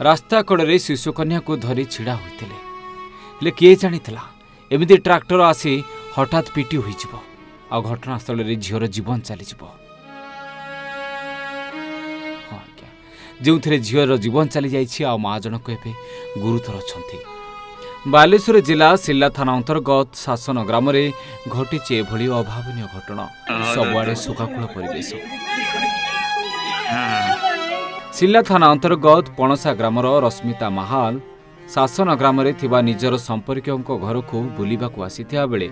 रास्ता कड़े शिशुकन्या को धरी छिड़ा होते हेले किए जानी एमती ट्राक्टर आसी हठात पिटी हो घटनास्थल झीर जीवन चली जो झीर जीवन चली जाइए माँ जनक एवं गुरुतर अच्छा बालेश्वर जिला सिल्ला थाना अंतर्गत शासन ग्राम में घटी एभली अभावन घटना सबुआड़े शोकाकूल परिवेश सिल्ला थाना अंतर्गत पणसा ग्रामर रश्मिता महाल शासन ग्राम में थिबा निजर संपर्कियों घर को बुलिबाकू आसीथिया बेले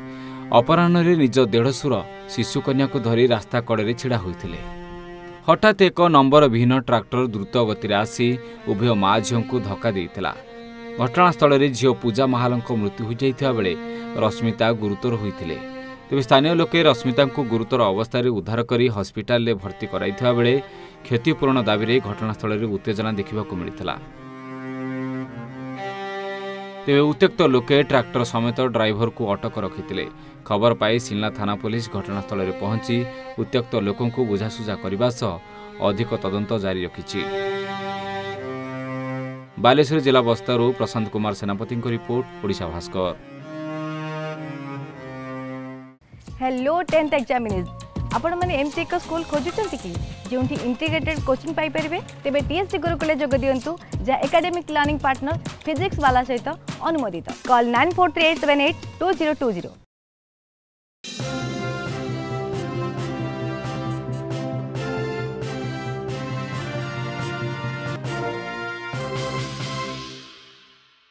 अपराह्न निज देढ़शुर शिशुकन्या को धरी रास्ता कड़े छिड़ा होइथिले। हठात एक नंबर विहीन ट्राक्टर द्रुत गति आसी उभय माँ झील को धक्का देइथिला। घटनास्थल में झील पूजा महाल मृत्यु हो जाइथिबा बेले रश्मिता गुरुतर होइथिले। तेज स्थानीय लोके रश्मिता को गुरुतर अवस्था उद्धार कर हस्पिटाल में भर्ती कराइथिबा बेले क्षतिपूरण दाबी घटनास्थल में उत्तेजना देखा मिलता। तेज उत्त्यक्त लोके ट्राक्टर समेत ड्राइवर को अटक रखिते। खबर पाई सिल्ला थाना पुलिस घटनास्थल में पहुंची उत्त्यक्त लोकों को बुझासुझा करने सह अधिक तदंत जारी रखिछि। बालेश्वर जिला बस्तारू प्रशांत कुमार सेनापति report Odisha Bhaskar. Hello 10th examinees आपण मैंने एमती एक स्कूल खोजुचंती कि जोंठी इंटीग्रेटेड कोचिंग पाई परिबे तेबे टीएससी गुरुकुल जोग दियंतु जा एकेडमिक लर्निंग पार्टनर फिजिक्स वाला सहित अनुमोदित। कॉल 9438782020।